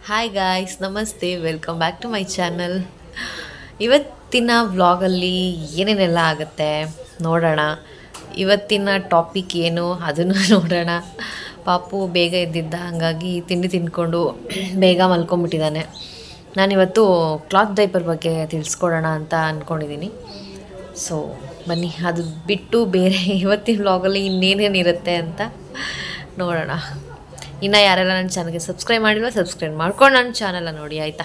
Hi guys, ನಮಸ್ತೆ, welcome back to my channel. ಇವತ್ತಿನ ವ್ಲಾಗಲ್ಲಿ ಏನೇನೆಲ್ಲ ಆಗುತ್ತೆ ನೋಡೋಣ. ಇವತ್ತಿನ ಟಾಪಿಕ್ ಏನು ಅದನ್ನು ನೋಡೋಣ. ಪಾಪು ಬೇಗ ಎದ್ದಿದ್ದ, ಹಾಗಾಗಿ ತಿಂಡಿ ತಿಂದ್ಕೊಂಡು ಬೇಗ ಮಲ್ಕೊಂಬಿಟ್ಟಿದ್ದಾನೆ. ನಾನಿವತ್ತು ಕ್ಲಾತ್ ಡೈಪರ್ ಬಗ್ಗೆ ತಿಳಿಸ್ಕೊಡೋಣ ಅಂತ ಅಂದ್ಕೊಂಡಿದ್ದೀನಿ. ಸೊ ಬನ್ನಿ, ಅದು ಬಿಟ್ಟು ಬೇರೆ ಇವತ್ತಿನ ವ್ಲಾಗಲ್ಲಿ ಇನ್ನೇನೇನಿರುತ್ತೆ ಅಂತ ನೋಡೋಣ. ಇನ್ನು ಯಾರೆಲ್ಲ ನನ್ನ ಚಾನಲ್ಗೆ ಸಬ್ಸ್ಕ್ರೈಬ್ ಮಾಡಿಲ್ವ, ಸಬ್ಸ್ಕ್ರೈಬ್ ಮಾಡ್ಕೊಂಡು ನನ್ನ ಚಾನಲ್ನ ನೋಡಿ, ಆಯಿತಾ.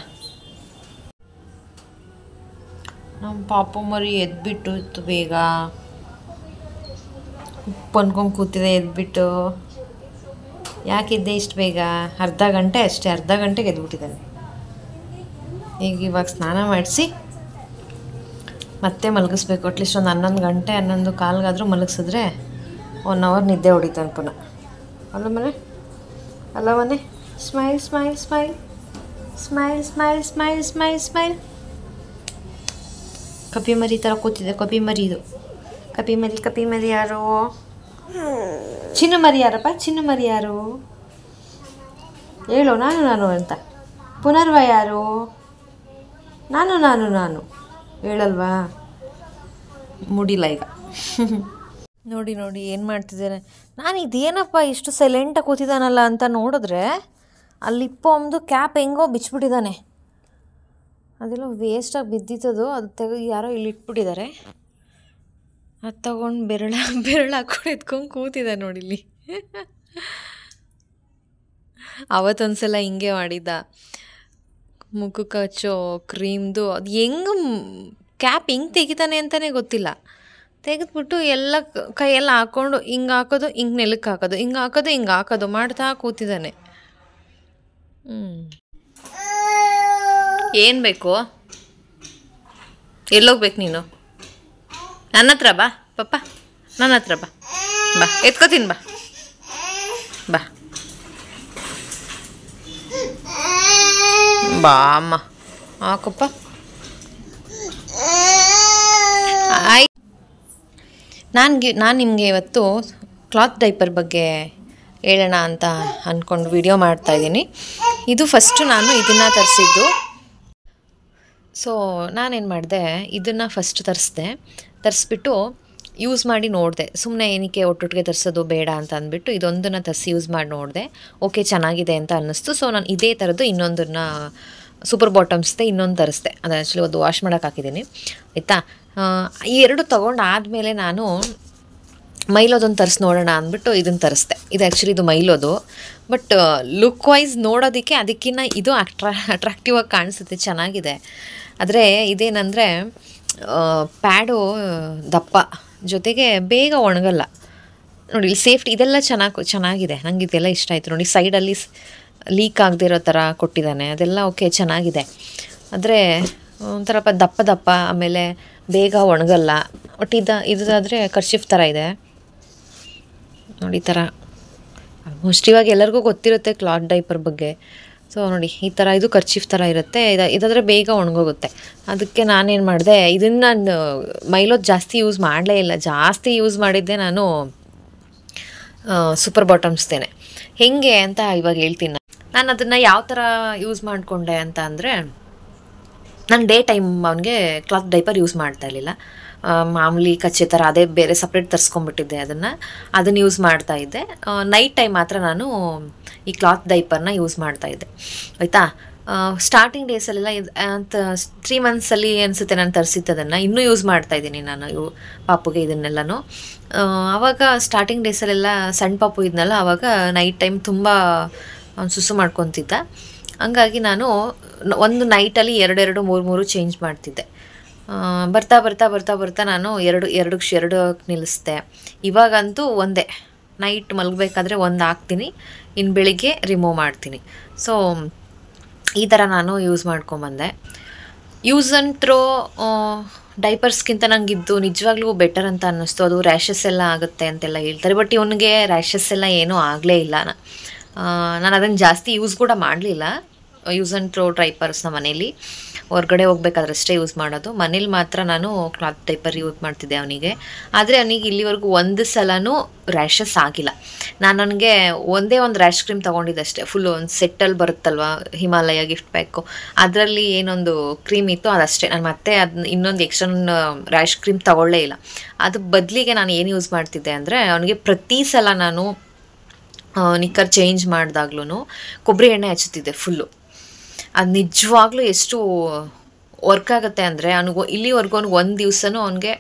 ನಮ್ಮ ಪಾಪು ಮರಿ ಎದ್ಬಿಟ್ಟು ಇತ್ತು, ಬೇಗ ಉಪ್ಪನ್ಕೊಂಡು ಕೂತಿದೆ. ಎದ್ಬಿಟ್ಟು ಯಾಕಿದ್ದೆ ಇಷ್ಟು ಬೇಗ? ಅರ್ಧ ಗಂಟೆ ಅಷ್ಟೇ, ಅರ್ಧ ಗಂಟೆಗೆ ಎದ್ಬಿಟ್ಟಿದ್ದಾನೆ. ಈಗ ಇವಾಗ ಸ್ನಾನ ಮಾಡಿಸಿ ಮತ್ತೆ ಮಲಗಿಸ್ಬೇಕು. ಅಟ್ಲೀಸ್ಟ್ ಒಂದು 11 ಗಂಟೆ 11 ಕಾಲ್ಗಾದರೂ ಮಲಗಿಸಿದ್ರೆ 1 ಅವರ್ ನಿದ್ದೆ ಹೊಡಿತಾನೆ ಪುನಃ. ಅಲ್ಲ ಮನೆ smile smile smile smile smile smile smile smile. ಕಪಿ ಮರಿ ಥರ ಕೂತಿದೆ. ಕಪಿ ಮರಿ ಇದು. ಕಪಿ ಮರಿ ಯಾರು? ಚಿನ್ನು ಮರಿ ಯಾರಪ್ಪ? ಚಿನ್ನು ಮರಿ ಯಾರು ಹೇಳು? ನಾನು ಅಂತ. ಪುನರ್ವ ಯಾರು? ನಾನು ಹೇಳಲ್ವಾ? ಮುಡಿಲ್ಲ ಈಗ. ನೋಡಿ ಏನು ಮಾಡ್ತಿದ್ದೇನೆ ನಾನು. ಇದೇನಪ್ಪ ಇಷ್ಟು ಸೈಲೆಂಟಾಗಿ ಕೂತಿದ್ದಾನಲ್ಲ ಅಂತ ನೋಡಿದ್ರೆ, ಅಲ್ಲಿ ಒಂದು ಕ್ಯಾಪ್ ಹೆಂಗೋ ಬಿಚ್ಚಿಬಿಟ್ಟಿದ್ದಾನೆ. ಅದೆಲ್ಲ ವೇಸ್ಟಾಗಿ ಬಿದ್ದಿತ್ತದು, ಅದು ತೆಗೆದು ಯಾರೋ ಇಲ್ಲಿ ಇಟ್ಬಿಟ್ಟಿದ್ದಾರೆ. ಅದು ತಗೊಂಡು ಬೆರಳು ಹಾಕೊಂಡು ಎತ್ಕೊಂಡು ಕೂತಿದ್ದ ನೋಡಿಲ್ಲಿ. ಅವತ್ತೊಂದ್ಸಲ ಹಿಂಗೆ ಮಾಡಿದ್ದ. ಮುಖಕ್ಕೆ ಹಚ್ಚೋ ಕ್ರೀಮ್ದು ಅದು ಹೆಂಗೆ ಕ್ಯಾಪ್ ಹಿಂಗೆ ತೆಗಿತಾನೆ ಅಂತಲೇ ಗೊತ್ತಿಲ್ಲ. ತೆಗೆದ್ಬಿಟ್ಟು ಎಲ್ಲ ಕೈಯೆಲ್ಲ ಹಾಕ್ಕೊಂಡು ಹಿಂಗೆ ಹಾಕೋದು, ಹಿಂಗೆ ನೆಲಕ್ಕೆ ಹಾಕೋದು, ಹಿಂಗೆ ಹಾಕೋದು ಮಾಡ್ತಾ ಕೂತಿದ್ದಾನೆ. ಏನು ಬೇಕು? ಎಲ್ಲೋಗ್ಬೇಕು ನೀನು? ನನ್ನ ಹತ್ರ ಬಾ ಪಪ್ಪ, ನನ್ನ ಹತ್ರ ಬಾ. ಎತ್ಕೋತೀನಿ ಬಾ. ಬಾ ಅಮ್ಮ, ಹಾಕಪ್ಪ. ನಾನು ನಿಮಗೆ ಇವತ್ತು ಕ್ಲಾತ್ ಡೈಪರ್ ಬಗ್ಗೆ ಹೇಳೋಣ ಅಂತ ಅಂದ್ಕೊಂಡು ವಿಡಿಯೋ ಮಾಡ್ತಾಯಿದ್ದೀನಿ. ಇದು ಫಸ್ಟು ನಾನು ಇದನ್ನು ತರಿಸಿದ್ದು. ಸೊ ನಾನೇನು ಮಾಡಿದೆ, ಇದನ್ನು ಫಸ್ಟ್ ತರಿಸ್ಬಿಟ್ಟು ಯೂಸ್ ಮಾಡಿ ನೋಡಿದೆ. ಸುಮ್ಮನೆ ಏನಕ್ಕೆ ಒಟ್ಟೊಟ್ಟಿಗೆ ತರಿಸೋದು ಬೇಡ ಅಂತ ಅಂದ್ಬಿಟ್ಟು ಇದೊಂದನ್ನು ತರಿಸಿ ಯೂಸ್ ಮಾಡಿ ನೋಡಿದೆ. ಓಕೆ, ಚೆನ್ನಾಗಿದೆ ಅಂತ ಅನ್ನಿಸ್ತು. ಸೊ ನಾನು ಇದೇ ಥರದ್ದು ಇನ್ನೊಂದನ್ನು ಸೂಪರ್ ಬಾಟಮ್ಸ್ದೆ ಇನ್ನೊಂದು ತರಿಸ್ದೆ. ಅದು ಆ್ಯಕ್ಚುಲಿ ಒಂದು ವಾಶ್ ಮಾಡೋಕೆ ಹಾಕಿದ್ದೀನಿ, ಆಯಿತಾ. ಈ ಎರಡು ತೊಗೊಂಡು ಆದಮೇಲೆ ನಾನು ಮೈಲೋದೊಂದು ತರಿಸಿ ನೋಡೋಣ ಅಂದ್ಬಿಟ್ಟು ಇದನ್ನು ತರಿಸ್ದೆ. ಇದು ಆ್ಯಕ್ಚುಲಿ ಇದು ಮೈಲೋದು, ಬಟ್ ಲುಕ್ ವೈಸ್ ನೋಡೋದಕ್ಕೆ ಅದಕ್ಕಿಂತ ಇದು ಅಟ್ರಾಕ್ಟಿವ್ ಆಗಿ ಕಾಣಿಸುತ್ತೆ, ಚೆನ್ನಾಗಿದೆ. ಆದರೆ ಇದೇನಂದರೆ ಪ್ಯಾಡು ದಪ್ಪ, ಜೊತೆಗೆ ಬೇಗ ಒಣಗಲ್ಲ ನೋಡಿ. ಇಲ್ಲಿ ಸೇಫ್ಟಿ ಇದೆಲ್ಲ ಚೆನ್ನಾಗಿದೆ. ನನಗೆ ಇದೆಲ್ಲ ಇಷ್ಟ ಆಯಿತು ನೋಡಿ. ಸೈಡಲ್ಲಿ ಲೀಕ್ ಆಗದಿರೋ ಥರ ಕೊಟ್ಟಿದ್ದಾನೆ, ಅದೆಲ್ಲ ಓಕೆ, ಚೆನ್ನಾಗಿದೆ. ಆದರೆ ಒಂಥರ ದಪ್ಪ, ಆಮೇಲೆ ಬೇಗ ಒಣಗಲ್ಲ. ಒಟ್ಟು ಇದಾದರೆ ಕರ್ಚಿಫ್ ಥರ ಇದೆ ನೋಡಿ. ಈ ಥರ ಆಲ್ಮೋಸ್ಟ್ ಇವಾಗ ಎಲ್ಲರಿಗೂ ಗೊತ್ತಿರುತ್ತೆ ಕ್ಲಾತ್ ಡೈಪರ್ ಬಗ್ಗೆ. ಸೊ ನೋಡಿ, ಈ ಥರ ಇದು ಕರ್ಚಿಫ್ ಥರ ಇರುತ್ತೆ. ಇದಾದರೆ ಬೇಗ ಒಣಗೋಗುತ್ತೆ. ಅದಕ್ಕೆ ನಾನೇನು ಮಾಡಿದೆ, ಇದನ್ನು ನಾನು ಮೈಲೋದು ಜಾಸ್ತಿ ಯೂಸ್ ಮಾಡಲೇ ಇಲ್ಲ. ಜಾಸ್ತಿ ಯೂಸ್ ಮಾಡಿದ್ದೆ ನಾನು ಸೂಪರ್ ಬಾಟಮ್ಸ್ದೇನೆ. ಹೇಗೆ ಅಂತ ಇವಾಗ ಹೇಳ್ತೀನಿ. ನಾನು ಅದನ್ನು ಯಾವ ಥರ ಯೂಸ್ ಮಾಡಿಕೊಂಡೆ ಅಂತ ಅಂದರೆ, ನಾನು ಡೇ ಟೈಮ್ ಅವನಿಗೆ ಕ್ಲಾತ್ ಡೈಪರ್ ಯೂಸ್ ಮಾಡ್ತಾ ಇರಲಿಲ್ಲ. ಮಾಮೂಲಿ ಕಚ್ಚೆ ಥರ ಅದೇ ಬೇರೆ ಸಪ್ರೇಟ್ ತರಿಸ್ಕೊಂಬಿಟ್ಟಿದ್ದೆ, ಅದನ್ನು ಯೂಸ್ ಮಾಡ್ತಾಯಿದ್ದೆ. ನೈಟ್ ಟೈಮ್ ಮಾತ್ರ ನಾನು ಈ ಕ್ಲಾತ್ ಡೈಪರ್ನ ಯೂಸ್ ಮಾಡ್ತಾಯಿದ್ದೆ, ಆಯಿತಾ. ಸ್ಟಾರ್ಟಿಂಗ್ ಡೇಸಲ್ಲೆಲ್ಲ ಅಂತ 3 ಮಂತ್ಸಲ್ಲಿ ಅನಿಸುತ್ತೆ ನಾನು ತರಿಸಿದ್ದದನ್ನು. ಇನ್ನೂ ಯೂಸ್ ಮಾಡ್ತಾಯಿದ್ದೀನಿ ನಾನು ಪಾಪುಗೆ ಇದನ್ನೆಲ್ಲನೂ. ಆವಾಗ ಸ್ಟಾರ್ಟಿಂಗ್ ಡೇಸಲ್ಲೆಲ್ಲ ಸಣ್ಣ ಪಾಪು ಇದ್ನಲ್ಲ, ಆವಾಗ ನೈಟ್ ಟೈಮ್ ತುಂಬ ಸುಸು ಮಾಡ್ಕೊತಿದ್ದ. ಹಂಗಾಗಿ ನಾನು ಒಂದು ನೈಟಲ್ಲಿ 2 3 ಚೇಂಜ್ ಮಾಡ್ತಿದ್ದೆ. ಬರ್ತಾ ನಾನು ಎರಡು ನಿಲ್ಲಿಸ್ದೆ. ಇವಾಗಂತೂ ಒಂದೇ, ನೈಟ್ ಮಲಗಬೇಕಾದ್ರೆ ಒಂದು ಹಾಕ್ತೀನಿ, ಇನ್ನು ಬೆಳಿಗ್ಗೆ ರಿಮೂವ್ ಮಾಡ್ತೀನಿ. ಸೊ ಈ ಥರ ನಾನು ಯೂಸ್ ಮಾಡ್ಕೊಂಬಂದೆ. ಯೂಸ್ ಆ್ಯಂಡ್ ಥ್ರೋ ಡೈಪರ್ಸ್ಗಿಂತ ನನಗಿದ್ದು ನಿಜವಾಗ್ಲೂ ಬೆಟರ್ ಅಂತ ಅನ್ನಿಸ್ತು. ಅದು ರ್ಯಾಷಸ್ ಎಲ್ಲ ಆಗುತ್ತೆ ಅಂತೆಲ್ಲ ಹೇಳ್ತಾರೆ, ಬಟ್ ಇವನಿಗೆ ರ್ಯಾಷಸ್ ಎಲ್ಲ ಏನೂ ಆಗಲೇ ಇಲ್ಲ. ನಾನು ಅದನ್ನು ಜಾಸ್ತಿ ಯೂಸ್ ಕೂಡ ಮಾಡಲಿಲ್ಲ. ಯೂಸ್ ಆ್ಯಂಡ್ ಥ್ರೋ ಡೈಪರ್ಸ್ನ ಮನೇಲಿ, ಹೊರಗಡೆ ಹೋಗ್ಬೇಕಾದ್ರೆ ಅಷ್ಟೇ ಯೂಸ್ ಮಾಡೋದು. ಮನೇಲಿ ಮಾತ್ರ ನಾನು ಕ್ಲಾತ್ ಡೈಪರ್ ಯೂಸ್ ಮಾಡ್ತಿದ್ದೆ ಅವನಿಗೆ. ಆದರೆ ಅವನಿಗೆ ಇಲ್ಲಿವರೆಗೂ ಒಂದು ಸಲನೂ ರ್ಯಾಷಸ್ ಆಗಿಲ್ಲ. ನಾನು ನನಗೆ ಒಂದೇ ಒಂದು ರ್ಯಾಶ್ ಕ್ರೀಮ್ ತೊಗೊಂಡಿದ್ದಷ್ಟೇ, ಫುಲ್ಲು ಒಂದು ಸೆಟ್ಟಲ್ಲಿ ಬರುತ್ತಲ್ವ ಹಿಮಾಲಯ ಗಿಫ್ಟ್ ಪ್ಯಾಕು, ಅದರಲ್ಲಿ ಏನೊಂದು ಕ್ರೀಮ್ ಇತ್ತು ಅದಷ್ಟೇ. ನಾನು ಮತ್ತೆ ಅದನ್ನ ಇನ್ನೊಂದು ಎಕ್ಸ್ಟ್ರಾ ರ್ಯಾಶ್ ಕ್ರೀಮ್ ತೊಗೊಳ್ಳೇ ಇಲ್ಲ. ಅದು ಬದಲಿಗೆ ನಾನು ಏನು ಯೂಸ್ ಮಾಡ್ತಿದ್ದೆ ಅಂದರೆ, ಅವನಿಗೆ ಪ್ರತಿ ಸಲ ನಾನು ನಿಕ್ಕರ್ ಚೇಂಜ್ ಮಾಡಿದಾಗ್ಲೂ ಕೊಬ್ಬರಿ ಎಣ್ಣೆ ಹಚ್ಚುತ್ತಿದ್ದೆ ಫುಲ್ಲು. ಅದು ನಿಜವಾಗ್ಲೂ ಎಷ್ಟು ವರ್ಕ್ ಆಗುತ್ತೆ ಅಂದರೆ, ಅವನಿಗೆ ಇಲ್ಲಿವರೆಗೂ ಅವ್ನಿಗೆ ಒಂದು ದಿವಸನೂ ಅವನಿಗೆ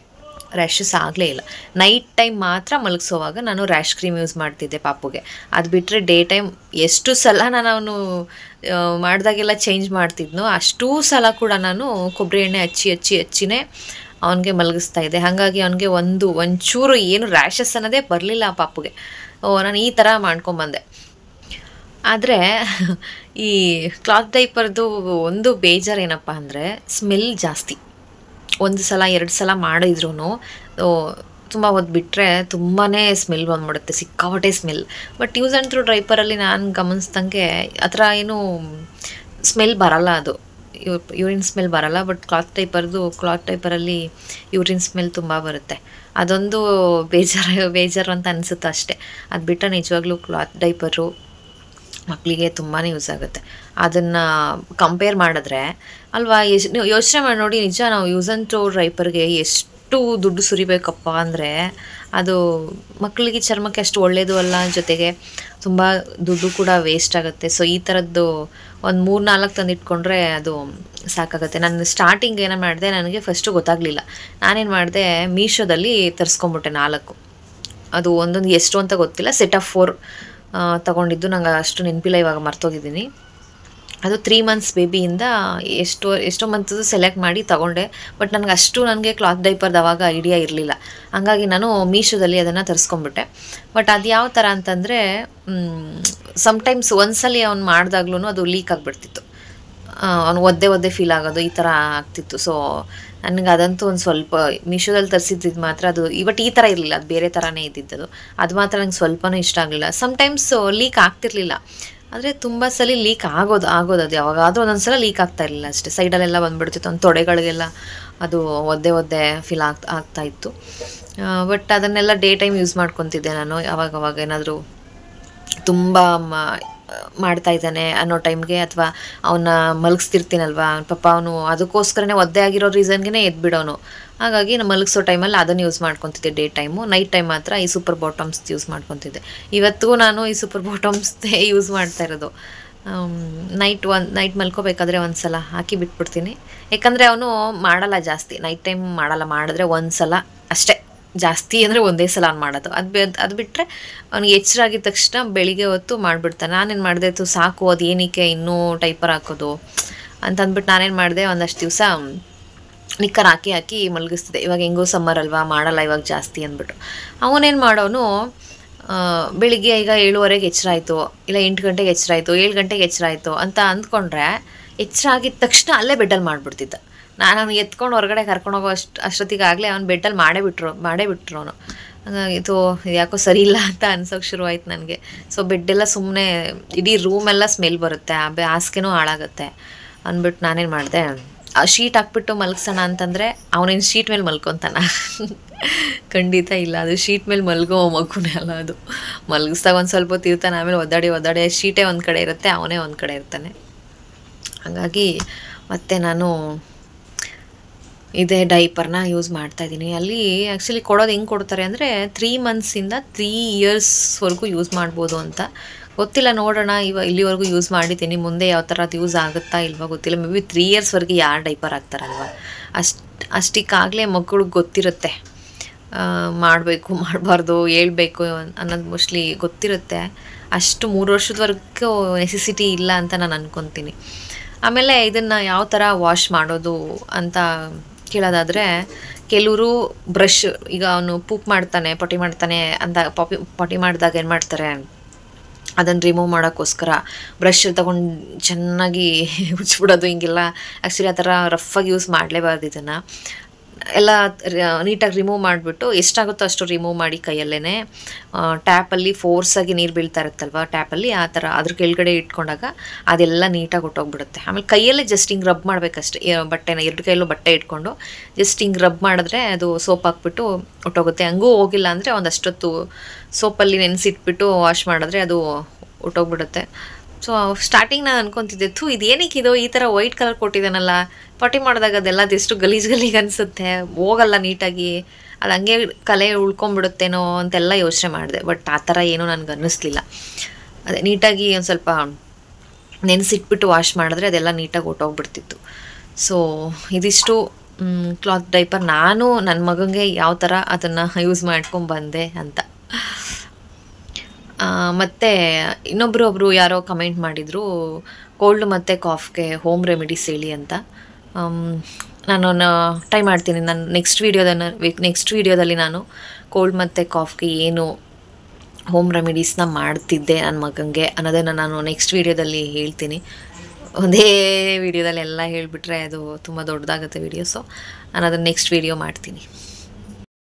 ರ್ಯಾಷಸ್ ಆಗಲೇ ಇಲ್ಲ. ನೈಟ್ ಟೈಮ್ ಮಾತ್ರ ಮಲಗಿಸೋವಾಗ ನಾನು ರ್ಯಾಶ್ ಕ್ರೀಮ್ ಯೂಸ್ ಮಾಡ್ತಿದ್ದೆ ಪಾಪುಗೆ. ಅದು ಬಿಟ್ಟರೆ ಡೇ ಟೈಮ್ ಎಷ್ಟು ಸಲ ನಾನು ಅವನು ಮಾಡಿದಾಗೆಲ್ಲ ಚೇಂಜ್ ಮಾಡ್ತಿದ್ನೋ ಅಷ್ಟೂ ಸಲ ಕೂಡ ನಾನು ಕೊಬ್ಬರಿ ಎಣ್ಣೆ ಹಚ್ಚಿನೇ ಅವನಿಗೆ ಮಲಗಿಸ್ತಾ ಇದ್ದೆ. ಹಾಗಾಗಿ ಅವನಿಗೆ ಒಂಚೂರು ಏನು ರ್ಯಾಷಸ್ ಅನ್ನೋದೇ ಬರಲಿಲ್ಲ ಆ ಪಾಪುಗೆ. ನಾನು ಈ ಥರ ಮಾಡ್ಕೊಂಬಂದೆ. ಆದರೆ ಈ ಕ್ಲಾತ್ ಡೈಪರ್ದು ಒಂದು ಬೇಜಾರೇನಪ್ಪ ಅಂದರೆ, ಸ್ಮೆಲ್ ಜಾಸ್ತಿ. ಒಂದು ಸಲ 2 ಸಲ ಮಾಡಿದ್ರೂ ತುಂಬ ಹೊತ್ತು ಬಿಟ್ಟರೆ ತುಂಬಾ ಸ್ಮೆಲ್ ಬಂದ್ಬಿಡುತ್ತೆ, ಸಿಕ್ಕಾಪಟ್ಟೆ smell. But use and throw ಡೈಪರಲ್ಲಿ ನಾನು ಗಮನಿಸ್ದಂಗೆ ಆ ಥರ ಏನೂ ಸ್ಮೆಲ್ ಬರಲ್ಲ, ಅದು ಯೂರಿನ್ ಸ್ಮೆಲ್ ಬರಲ್ಲ. ಬಟ್ ಕ್ಲಾತ್ ಡೈಪರಲ್ಲಿ ಯೂರಿನ್ ಸ್ಮೆಲ್ ತುಂಬ ಬರುತ್ತೆ. ಅದೊಂದು ಬೇಜಾರು ಅಂತ ಅನಿಸುತ್ತೆ ಅಷ್ಟೇ. ಅದು ಬಿಟ್ಟರೆ ನಿಜವಾಗ್ಲೂ ಕ್ಲಾತ್ ಡೈಪರು ಮಕ್ಕಳಿಗೆ ತುಂಬಾ ಯೂಸ್ ಆಗುತ್ತೆ. ಅದನ್ನು ಕಂಪೇರ್ ಮಾಡಿದ್ರೆ ಅಲ್ವಾ, ನೀವು ಯೋಚನೆ ಮಾಡಿ ನೋಡಿ, ನಿಜ ನಾವು ಯೂಸ್ ಆ್ಯಂಡ್ ಥ್ರೋ ಡೈಪರ್ಗೆ ಎಷ್ಟು ದುಡ್ಡು ಸುರಿಬೇಕಪ್ಪ ಅಂದರೆ, ಅದು ಮಕ್ಕಳಿಗೆ ಚರ್ಮಕ್ಕೆ ಅಷ್ಟು ಒಳ್ಳೆಯದು ಅಲ್ಲ, ಜೊತೆಗೆ ತುಂಬ ದುಡ್ಡು ಕೂಡ ವೇಸ್ಟ್ ಆಗುತ್ತೆ. ಸೊ ಈ ಥರದ್ದು ಒಂದು 3-4 ತಂದಿಟ್ಕೊಂಡ್ರೆ ಅದು ಸಾಕಾಗುತ್ತೆ. ನಾನು ಸ್ಟಾರ್ಟಿಂಗ್ ಏನೋ ಮಾಡಿದೆ, ನನಗೆ ಫಸ್ಟು ಗೊತ್ತಾಗಲಿಲ್ಲ. ನಾನೇನು ಮಾಡಿದೆ, ಮೀಶೋದಲ್ಲಿ ತರಿಸ್ಕೊಂಬಿಟ್ಟೆ 4. ಅದು ಒಂದೊಂದು ಎಷ್ಟು ಅಂತ ಗೊತ್ತಿಲ್ಲ, ಸೆಟ್ ಆಫ್ 4 ತೊಗೊಂಡಿದ್ದು. ನಂಗೆ ಅಷ್ಟು ನೆನಪಿಲ್ಲ, ಇವಾಗ ಮರ್ತೋಗಿದ್ದೀನಿ. ಅದು 3 ಮಂತ್ಸ್ ಬೇಬಿಯಿಂದ ಎಷ್ಟೋ ಮಂತ್ದು ಸೆಲೆಕ್ಟ್ ಮಾಡಿ ತೊಗೊಂಡೆ. ಬಟ್ ನನಗೆ ಕ್ಲಾತ್ ಡೈಪರ್ದು ಅವಾಗ ಐಡಿಯಾ ಇರಲಿಲ್ಲ. ಹಾಗಾಗಿ ನಾನು ಮೀಶೋದಲ್ಲಿ ಅದನ್ನು ತರಿಸ್ಕೊಂಬಿಟ್ಟೆ. ಬಟ್ ಅದು ಯಾವ ಥರ ಅಂತಂದರೆ, ಸಮ್ಟೈಮ್ಸ್ ಒಂದ್ಸಲಿ ಅವ್ನು ಮಾಡಿದಾಗ್ಲೂ ಅದು ಲೀಕ್ ಆಗಿಬಿಡ್ತಿತ್ತು. ಅವ್ನು ಒದ್ದೆ ಫೀಲ್ ಆಗೋದು ಈ ಥರ ಆಗ್ತಿತ್ತು. ಸೊ ನನಗೆ ಅದಂತೂ ಒಂದು ಸ್ವಲ್ಪ ಮೀಶೋದಲ್ಲಿ ತರಿಸಿದ್ದು ಮಾತ್ರ ಅದು ಬಟ್ ಈ ಥರ ಇರಲಿಲ್ಲ, ಅದು ಬೇರೆ ಥರನೇ ಇದ್ದಿದ್ದದು. ಅದು ಮಾತ್ರ ನಂಗೆ ಸ್ವಲ್ಪನೂ ಇಷ್ಟ ಆಗಲಿಲ್ಲ. ಸಮ್ಟೈಮ್ಸ್ ಲೀಕ್ ಆಗ್ತಿರ್ಲಿಲ್ಲ, ಆದರೆ ತುಂಬ ಸಲ ಲೀಕ್ ಆಗೋದು ಅದು ಯಾವಾಗಾದರೂ ಒಂದೊಂದು ಸಲ ಲೀಕ್ ಆಗ್ತಾ ಇರಲಿಲ್ಲ ಅಷ್ಟೇ. ಸೈಡಲ್ಲೆಲ್ಲ ಬಂದುಬಿಡ್ತಿತ್ತು, ಒಂದು ತೊಡೆಗಳಿಗೆಲ್ಲ ಅದು ಒದ್ದೆ ಫೀಲ್ ಆಗ್ತಾಯಿತ್ತು. ಬಟ್ ಅದನ್ನೆಲ್ಲ ಡೇ ಟೈಮ್ ಯೂಸ್ ಮಾಡ್ಕೊತಿದ್ದೆ ನಾನು. ಅವಾಗ ಏನಾದರೂ ತುಂಬ ಮಾಡ್ತಾ ಇದ್ದಾನೆ ಅನ್ನೋ ಟೈಮ್ಗೆ, ಅಥವಾ ಅವನ್ನ ಮಲಗಿಸ್ತಿರ್ತೀನಲ್ವ, ಪಾಪ ಅವನು ಅದಕ್ಕೋಸ್ಕರನೇ ಒದ್ದೆ ಆಗಿರೋ ರೀಸನ್ಗೆ ಎದ್ಬಿಡೋನು. ಹಾಗಾಗಿ ನಾನು ಮಲಗಿಸೋ ಟೈಮಲ್ಲಿ ಅದನ್ನು ಯೂಸ್ ಮಾಡ್ಕೊತಿದ್ದೆ ಡೇ ಟೈಮು. ನೈಟ್ ಟೈಮ್ ಮಾತ್ರ ಈ ಸೂಪರ್ ಬಾಟಮ್ಸ್ ಯೂಸ್ ಮಾಡ್ಕೊತಿದ್ದೆ. ಇವತ್ತು ನಾನು ಈ ಸೂಪರ್ ಬಾಟಮ್ಸ್ದೇ ಯೂಸ್ ಮಾಡ್ತಾ ಇರೋದು. ನೈಟ್ ಮಲ್ಕೋಬೇಕಾದ್ರೆ ಒಂದು ಸಲ ಹಾಕಿ ಬಿಟ್ಬಿಡ್ತೀನಿ. ಯಾಕಂದರೆ ಅವನು ಮಾಡಲ್ಲ ಜಾಸ್ತಿ, ನೈಟ್ ಟೈಮ್ ಮಾಡಲ್ಲ, ಮಾಡಿದ್ರೆ ಒಂದು ಸಲ ಅಷ್ಟೇ, ಜಾಸ್ತಿ ಅಂದರೆ ಒಂದೇ ಸಲ ಅವ್ನು ಮಾಡೋದು. ಅದು ಬಿಟ್ಟರೆ ಅವ್ನಿಗೆ ಎಚ್ಚರ ಆಗಿದ ತಕ್ಷಣ ಬೆಳಿಗ್ಗೆ ಹೊತ್ತು ಮಾಡಿಬಿಡ್ತಾನೆ. ನಾನೇನು ಮಾಡಿದೆ, ಸಾಕು ಅದು ಏನಕ್ಕೆ ಇನ್ನೂ ಡೈಪರ್ ಹಾಕೋದು ಅಂತಂದ್ಬಿಟ್ಟು ನಾನೇನು ಮಾಡಿದೆ, ಒಂದಷ್ಟು ದಿವಸ ನಿಕ್ಕರ್ ಹಾಕಿ ಮಲಗಿಸ್ತಿದ್ದೆ. ಇವಾಗ ಹೆಂಗೋ ಸಮ್ಮರ್ ಅಲ್ವಾ, ಮಾಡಲ್ಲ ಇವಾಗ ಜಾಸ್ತಿ ಅಂದ್ಬಿಟ್ಟು. ಅವನೇನು ಮಾಡೋನು, ಬೆಳಿಗ್ಗೆ ಈಗ 7:15 ಎಚ್ಚರ ಆಯಿತು, ಇಲ್ಲ 8 ಗಂಟೆಗೆ ಎಚ್ಚರ ಆಯಿತು, 7 ಗಂಟೆಗೆ ಎಚ್ಚರ ಆಯಿತು ಅಂತ ಅಂದ್ಕೊಂಡ್ರೆ, ಎಚ್ಚರ ಆಗಿದ ತಕ್ಷಣ ಅಲ್ಲೇ ಬೆಡ್ಡಲ್ಲಿ ಮಾಡಿಬಿಡ್ತಿದ್ದ. ನಾನು ಅವ್ನಿಗೆ ಎತ್ಕೊಂಡು ಹೊರಗಡೆ ಕರ್ಕೊಂಡೋಗೋ ಅಷ್ಟೊತ್ತಿಗಾಗಲೇ ಅವ್ನು ಬೆಡ್ಡಲ್ಲಿ ಮಾಡೇ ಬಿಟ್ರು ಅವನು. ಹಾಗಾಗಿ ಇದು ಯಾಕೋ ಸರಿ ಇಲ್ಲ ಅಂತ ಅನ್ಸೋಕೆ ಶುರುವಾಯ್ತು ನನಗೆ. ಸೊ ಬೆಡ್ಡೆಲ್ಲ ಸುಮ್ಮನೆ ಇಡೀ ರೂಮೆಲ್ಲ ಸ್ಮೆಲ್ ಬರುತ್ತೆ, ಹಾಸಿಗೆನೂ ಹಾಳಾಗುತ್ತೆ ಅಂದ್ಬಿಟ್ಟು ನಾನೇನು ಮಾಡಿದೆ, ಆ ಶೀಟ್ ಹಾಕ್ಬಿಟ್ಟು ಮಲಗಿಸೋಣ ಅಂತಂದರೆ ಅವನೇನು ಶೀಟ್ ಮೇಲೆ ಮಲ್ಕೊತಾನ? ಖಂಡಿತ ಇಲ್ಲ, ಅದು ಶೀಟ್ ಮೇಲೆ ಮಲ್ಗೋ ಮಗುನೇ ಅಲ್ಲ ಅದು. ಮಲಗಿಸ್ದಾಗ ಒಂದು ಸ್ವಲ್ಪ ಹೊತ್ತು ಇರ್ತಾನೆ, ಆಮೇಲೆ ಒದ್ದಾಡಿ ಶೀಟೇ ಒಂದು ಕಡೆ ಇರುತ್ತೆ, ಅವನೇ ಒಂದು ಕಡೆ ಇರ್ತಾನೆ. ಹಾಗಾಗಿ ಮತ್ತೆ ನಾನು ಇದೇ ಡೈಪರ್ನ ಯೂಸ್ ಮಾಡ್ತಾಯಿದ್ದೀನಿ. ಅಲ್ಲಿ ಆ್ಯಕ್ಚುಲಿ ಕೊಡೋದು ಹೆಂಗೆ ಕೊಡ್ತಾರೆ ಅಂದರೆ 3 ಮಂತ್ಸಿಂದ 3 ಇಯರ್ಸ್ವರೆಗೂ ಯೂಸ್ ಮಾಡ್ಬೋದು ಅಂತ. ಗೊತ್ತಿಲ್ಲ, ನೋಡೋಣ. ಇಲ್ಲಿವರೆಗೂ ಯೂಸ್ ಮಾಡಿದ್ದೀನಿ, ಮುಂದೆ ಯಾವ ಥರ ಅದು ಯೂಸ್ ಆಗುತ್ತಾ ಇಲ್ವಾ ಗೊತ್ತಿಲ್ಲ. ಮೇ ಬಿ 3 ಇಯರ್ಸ್ವರೆಗೆ ಯಾರು ಡೈಪರ್ ಹಾಕ್ತಾರಲ್ವ, ಅಷ್ಟಕ್ಕಾಗಲೇ ಮಕ್ಕಳಿಗೆ ಗೊತ್ತಿರುತ್ತೆ, ಮಾಡಬೇಕು ಮಾಡಬಾರ್ದು ಹೇಳ್ಬೇಕು ಅನ್ನೋದು ಮೋಸ್ಟ್ಲಿ ಗೊತ್ತಿರುತ್ತೆ. ಅಷ್ಟು 3 ವರ್ಷದವರೆಗೂ ನೆಸೆಸಿಟಿ ಇಲ್ಲ ಅಂತ ನಾನು ಅಂದ್ಕೊತೀನಿ. ಆಮೇಲೆ ಇದನ್ನು ಯಾವ ಥರ ವಾಶ್ ಮಾಡೋದು ಅಂತ ಕೇಳೋದಾದರೆ, ಕೆಲವರು ಬ್ರಷ್, ಈಗ ಅವನು ಪೊಟಿ ಮಾಡ್ತಾನೆ ಅಂತ ಪೊಟಿ ಮಾಡಿದಾಗ ಏನು ಮಾಡ್ತಾರೆ, ಅದನ್ನು ರಿಮೂವ್ ಮಾಡೋಕ್ಕೋಸ್ಕರ ಬ್ರಷ್ ತೊಗೊಂಡು ಚೆನ್ನಾಗಿ ಉಜ್ಬಿಡೋದು, ಹಿಂಗೆಲ್ಲ. ಆ್ಯಕ್ಚುಲಿ ಆ ಥರ ರಫಾಗಿ ಯೂಸ್ ಮಾಡಲೇಬಾರ್ದು ಇದನ್ನು. ಎಲ್ಲ ನೀಟಾಗಿ ರಿಮೂವ್ ಮಾಡಿಬಿಟ್ಟು ಎಷ್ಟಾಗುತ್ತೋ ಅಷ್ಟು ರಿಮೂವ್ ಮಾಡಿ ಕೈಯಲ್ಲೇ ಟ್ಯಾಪಲ್ಲಿ ಫೋರ್ಸಾಗಿ ನೀರು ಬೀಳ್ತಾ ಇರುತ್ತಲ್ವ ಟ್ಯಾಪಲ್ಲಿ ಆ ಥರ ಅದ್ರ ಕೆಳಗಡೆ ಇಟ್ಕೊಂಡಾಗ ಅದೆಲ್ಲ ನೀಟಾಗಿ ಹೊಟ್ಟೋಗ್ಬಿಡುತ್ತೆ. ಆಮೇಲೆ ಕೈಯಲ್ಲೇ ಜಸ್ಟ್ ಹಿಂಗೆ ರಬ್ ಮಾಡಬೇಕಷ್ಟೆ, ಬಟ್ಟೆನ 2 ಕೈಯಲ್ಲೂ ಬಟ್ಟೆ ಇಟ್ಕೊಂಡು ಜಸ್ಟ್ ಹಿಂಗೆ ರಬ್ ಮಾಡಿದ್ರೆ ಅದು ಸೋಪ್ ಹಾಕ್ಬಿಟ್ಟು ಹೊಟ್ಟೋಗುತ್ತೆ. ಹಂಗೂ ಹೋಗಿಲ್ಲ ಅಂದರೆ ಒಂದಷ್ಟೊತ್ತು ಸೋಪಲ್ಲಿ ನೆನೆಸಿಟ್ಬಿಟ್ಟು ವಾಶ್ ಮಾಡಿದ್ರೆ ಅದು ಹೊಟ್ಟೋಗ್ಬಿಡುತ್ತೆ. ಸೊ ಸ್ಟಾರ್ಟಿಂಗ್ ನಾನು ಅನ್ಕೊತಿದ್ದೆ, ಇದೇನಕ್ಕಿದು ಈ ಥರ ವೈಟ್ ಕಲರ್ ಕೊಟ್ಟಿದ್ದಾನಲ್ಲ, ಪಾಟಿ ಮಾಡಿದಾಗ ಅದೆಲ್ಲ ಅದೆಷ್ಟು ಗಲೀಜು ಅನಿಸುತ್ತೆ, ಹೋಗಲ್ಲ ನೀಟಾಗಿ, ಅದು ಹಂಗೆ ಕಲೆ ಉಳ್ಕೊಂಬಿಡುತ್ತೇನೋ ಅಂತೆಲ್ಲ ಯೋಚನೆ ಮಾಡಿದೆ. ಬಟ್ ಆ ಥರ ಏನೂ ನನಗೆ ಅನ್ನಿಸ್ಲಿಲ್ಲ. ಅದೇ ನೀಟಾಗಿ ಒಂದು ಸ್ವಲ್ಪ ನೆನೆಸಿಟ್ಬಿಟ್ಟು ವಾಶ್ ಮಾಡಿದ್ರೆ ಅದೆಲ್ಲ ನೀಟಾಗಿ ಹೊಟ್ಟೋಗ್ಬಿಡ್ತಿತ್ತು. ಸೊ ಇದಿಷ್ಟು ಕ್ಲಾತ್ ಡೈಪರ್ ನಾನು ನನ್ನ ಮಗನಿಗೆ ಯಾವ ಥರ ಅದನ್ನು ಯೂಸ್ ಮಾಡ್ಕೊಂಡ್ಬಂದೆ ಅಂತ. ಮತ್ತು ಒಬ್ಬರು ಯಾರೋ ಕಮೆಂಟ್ ಮಾಡಿದರು, ಕೋಲ್ಡ್ ಮತ್ತು ಕಾಫ್ಗೆ ಹೋಮ್ ರೆಮಿಡೀಸ್ ಹೇಳಿ ಅಂತ. ನಾನು ಟ್ರೈ ಮಾಡ್ತೀನಿ. ನಾನು ನೆಕ್ಸ್ಟ್ ವೀಡಿಯೋದಲ್ಲಿ ನಾನು ಕೋಲ್ಡ್ ಮತ್ತು ಕಾಫ್ಗೆ ಏನು ಹೋಮ್ ರೆಮಿಡೀಸ್ನ ಮಾಡ್ತಿದ್ದೆ ನನ್ನ ಮಗನಿಗೆ ಅನ್ನೋದನ್ನು ನಾನು ನೆಕ್ಸ್ಟ್ ವೀಡಿಯೋದಲ್ಲಿ ಹೇಳ್ತೀನಿ. ಒಂದೇ ವೀಡಿಯೋದಲ್ಲಿ ಎಲ್ಲ ಹೇಳಿಬಿಟ್ರೆ ಅದು ತುಂಬ ದೊಡ್ಡದಾಗುತ್ತೆ ವೀಡಿಯೋ. ಸೊ ನಾನು ಅದನ್ನು ನೆಕ್ಸ್ಟ್ ವೀಡಿಯೋ ಮಾಡ್ತೀನಿ.